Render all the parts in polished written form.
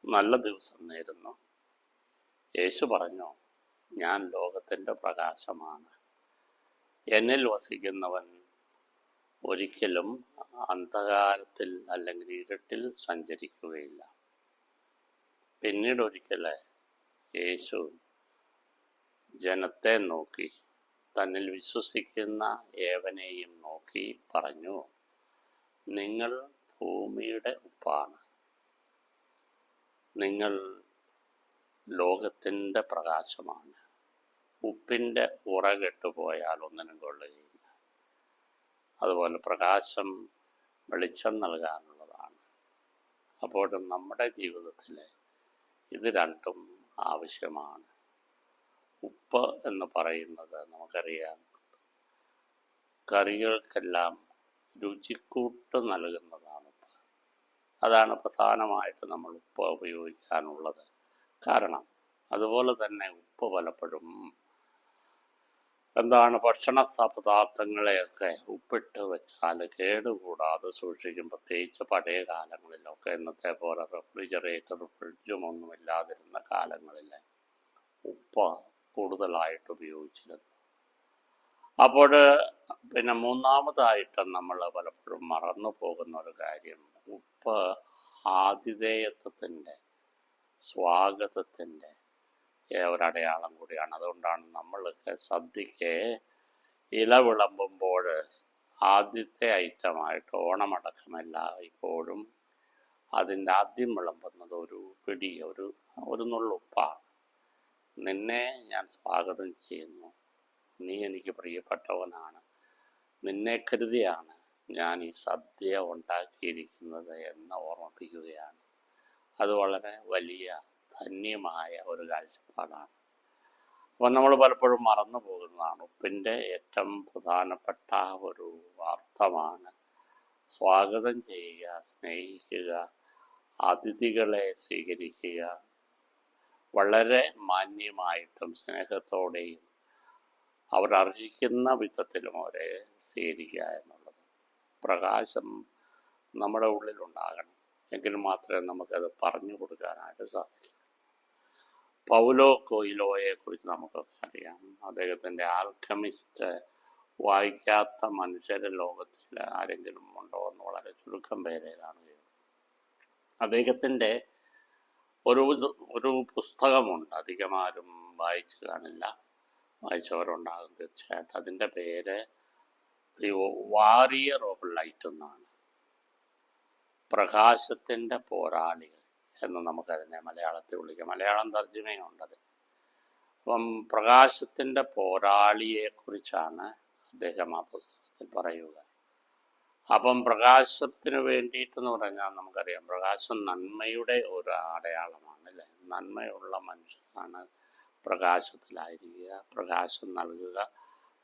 നല്ല ദിവസം നേരുന്നു. യേശു പറഞ്ഞു, ഞാൻ ലോകത്തിൻ്റെ പ്രകാശമാണ്. എന്നിൽ വസിക്കുന്നവൻ ഒരിക്കലും അന്ധകാരത്തിൽ അല്ലെങ്കിൽ ഇരുട്ടിൽ സഞ്ചരിക്കുകയില്ല. പിന്നീട് ഒരിക്കൽ യേശു ജനത്തെ നോക്കി, തന്നിൽ വിശ്വസിക്കുന്ന ഏവനെയും നോക്കി പറഞ്ഞു, നിങ്ങൾ ഭൂമിയുടെ ഉപ്പാണ്. നിങ്ങൾ ലോകത്തിൻ്റെ പ്രകാശമാണ്. ഉപ്പിൻ്റെ ഉറ കെട്ടുപോയാൽ ഒന്നിനും കൊള്ളുകയില്ല. അതുപോലെ പ്രകാശം വെളിച്ചം നൽകാനുള്ളതാണ്. അപ്പോൾ നമ്മുടെ ജീവിതത്തിൽ ഇത് രണ്ടും ആവശ്യമാണ്. ഉപ്പ് എന്ന് പറയുന്നത് നമുക്കറിയാം, കറികൾക്കെല്ലാം രുചിക്കൂട്ട് നൽകുന്നതാണ് ഉപ്പ്. അതാണ് പ്രധാനമായിട്ട് നമ്മൾ ഉപ്പ് ഉപയോഗിക്കാനുള്ളത്. കാരണം അതുപോലെ തന്നെ ഉപ്പ് പലപ്പോഴും ഭക്ഷണ പദാർത്ഥങ്ങളെയൊക്കെ ഉപ്പിട്ട് വെച്ചാൽ കേടുകൂടാതെ സൂക്ഷിക്കും. പ്രത്യേകിച്ച് പഴയ കാലങ്ങളിലൊക്കെ, ഇന്നത്തെ പോലെ റെഫ്രിജറേറ്റർ ഫ്രിഡ്ജും ഒന്നും ഇല്ലാതിരുന്ന കാലങ്ങളിൽ ഉപ്പ് കൂടുതലായിട്ട് ഉപയോഗിച്ചിരുന്നു. അപ്പോൾ പിന്നെ മൂന്നാമതായിട്ട് നമ്മൾ പലപ്പോഴും മറന്നു പോകുന്ന ഒരു കാര്യം, ഉപ്പ് ആതിഥേയത്വത്തിൻ്റെ, സ്വാഗതത്തിൻ്റെ ഒരടയാളം കൂടിയാണ്. അതുകൊണ്ടാണ് നമ്മളൊക്കെ സദ്യക്ക് ഇല വിളമ്പുമ്പോൾ ആദ്യത്തെ ഐറ്റമായിട്ട് ഓണമടക്കമല്ല ഇപ്പോഴും അതിൻ്റെ ആദ്യം വിളമ്പുന്നത് ഒരു പിടി, ഒരു നുള്ളുപ്പാണ്. നിന്നെ ഞാൻ സ്വാഗതം ചെയ്യുന്നു, നീ എനിക്ക് പ്രിയപ്പെട്ടവനാണ്, നിന്നെ കരുതിയാണ് ഞാൻ ഈ സദ്യ ഉണ്ടാക്കിയിരിക്കുന്നത് എന്ന് ഓർമ്മിപ്പിക്കുകയാണ്. അത് വളരെ വലിയ ധന്യമായ ഒരു കാഴ്ചപ്പാടാണ്. അപ്പം നമ്മൾ പലപ്പോഴും മറന്നു പോകുന്നതാണ്. ഉപ്പിൻ്റെ ഏറ്റവും പ്രധാനപ്പെട്ട ഒരു അർത്ഥമാണ് സ്വാഗതം ചെയ്യുക, സ്നേഹിക്കുക, അതിഥികളെ സ്വീകരിക്കുക, വളരെ മാന്യമായിട്ടും സ്നേഹത്തോടെയും അവർ അർഹിക്കുന്ന വിധത്തിലും അവരെ സ്വീകരിക്കുക എന്നുള്ളത്. പ്രകാശം നമ്മുടെ ഉള്ളിലുണ്ടാകണം, എങ്കിൽ മാത്രമേ നമുക്കത് പറഞ്ഞു കൊടുക്കാനായിട്ട് സാധിക്കൂ. പൗലോ കൊയ്ലോയെ കുറിച്ച് നമുക്കൊക്കെ അറിയാം. അദ്ദേഹത്തിൻ്റെ ആൽക്കമിസ്റ്റ് വായിക്കാത്ത മനുഷ്യരെ ലോകത്തിൽ ആരെങ്കിലും ഉണ്ടോ എന്ന് വളരെ ചുരുക്കം പേരെ കാണുകയുള്ളൂ. അദ്ദേഹത്തിൻ്റെ ഒരു പുസ്തകമുണ്ട്, അധികമാരും വായിച്ചു കാണില്ല, വായിച്ചവരുണ്ടാകും തീർച്ചയായിട്ടും. അതിൻ്റെ പേര് ദി വാരിയർ ഓഫ് ലൈറ്റ് എന്നാണ്. പ്രകാശത്തിൻ്റെ പോരാളികൾ എന്ന് നമുക്കതിനെ മലയാളത്തിൽ വിളിക്കാം. മലയാളം തർജ്ജമയുണ്ടത്. അപ്പം പ്രകാശത്തിൻ്റെ പോരാളിയെക്കുറിച്ചാണ് അദ്ദേഹം ആ പുസ്തകത്തിൽ പറയുക. അപ്പം പ്രകാശത്തിന് വേണ്ടിയിട്ടെന്ന് പറഞ്ഞാൽ നമുക്കറിയാം, പ്രകാശം നന്മയുടെ ഒരു അടയാളമാണ്, അല്ലേ? നന്മയുള്ള മനുഷ്യനാണ് പ്രകാശത്തിലായിരിക്കുക, പ്രകാശം നൽകുക,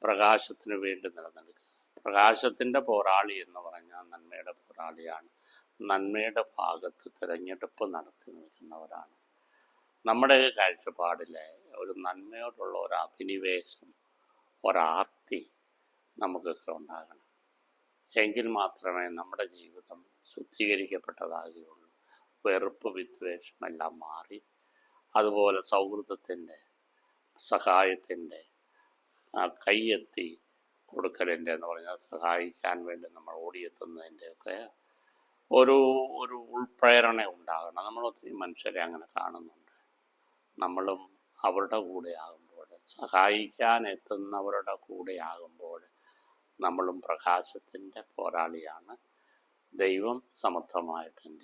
പ്രകാശത്തിന് വേണ്ടി നിലനിൽക്കുക. പ്രകാശത്തിൻ്റെ പോരാളി എന്ന് പറഞ്ഞാൽ നന്മയുടെ പോരാളിയാണ്. നന്മയുടെ ഭാഗത്ത് തിരഞ്ഞെടുപ്പ് നടത്തി നിൽക്കുന്നവരാണ്. നമ്മുടെ കാഴ്ചപ്പാടിലെ ഒരു നന്മയോടുള്ള ഒരു അഭിനിവേശം, ഒരാർത്തി നമുക്കൊക്കെ ഉണ്ടാകണം. എങ്കിൽ മാത്രമേ നമ്മുടെ ജീവിതം ശുദ്ധീകരിക്കപ്പെട്ടതാകുകയുള്ളൂ. വെറുപ്പ്, വിദ്വേഷമെല്ലാം മാറി അതുപോലെ സൗഹൃദത്തിൻ്റെ, സഹായത്തിൻ്റെ, കൈയെത്തി കൊടുക്കലിൻ്റെ എന്ന് പറഞ്ഞാൽ സഹായിക്കാൻ വേണ്ടി നമ്മൾ ഓടിയെത്തുന്നതിൻ്റെയൊക്കെ ഒരു ഉൾപ്രേരണ ഉണ്ടാകണം. നമ്മൾ ഒത്തിരി മനുഷ്യരെ അങ്ങനെ കാണുന്നുണ്ട്. നമ്മളും അവരുടെ കൂടെ ആകുമ്പോൾ, സഹായിക്കാൻ എത്തുന്നവരുടെ കൂടെ ആകുമ്പോൾ നമ്മളും പ്രകാശത്തിൻ്റെ പോരാളിയാണ്. ദൈവം സമർത്ഥമായിട്ട്